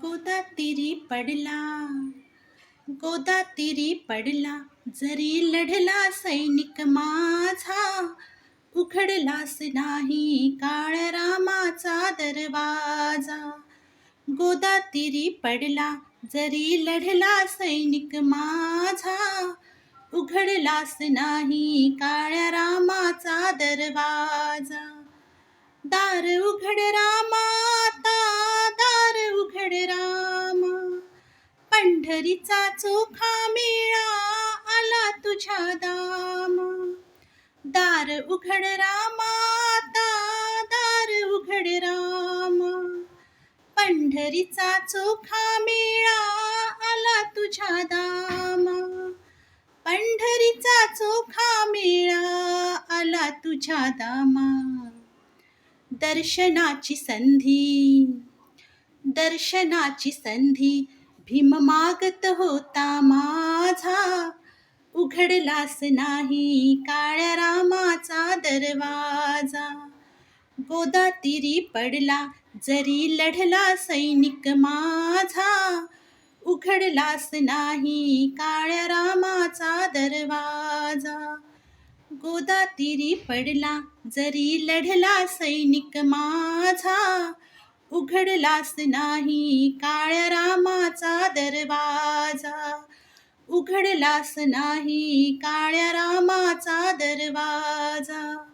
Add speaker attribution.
Speaker 1: गोदातीरी पडला, गोदातीरी पडला, जरी लढला सैनिक माझा, उघडलास नाही काळ्या रामाचा दरवाजा. गोदातीरी पडला, जरी लढला सैनिक माझा, उघडलास नाही काळ्या रामाचा दरवाजा. दार उघड रामा, आता दार उघड रामा, पंढरीचा चोखा मेळा आला तुझ्या दामा. दार उघड रामा, आता दार उघड रामा, पंढरीचा चोखा मेळा आला तुझ्या दामा. पंढरीचा चोखा मेळा आला तुझ्या दामा. दर्शनाची संधी, दर्शनाची संधी, भीम मागत होता माझा, उघडलास नाही काळ्या रामाचा दरवाजा. गोदातीरी पडला, जरी लढला सैनिक माझा, उघडलास नाही काळ्या रामाचा दरवाजा. गोदातीरी पडला, जरी लढला सैनिक माझा, उघडलास नाही काळ्या रामाचा दरवाजा. उघडलास नाही काळ्या रामाचा दरवाजा.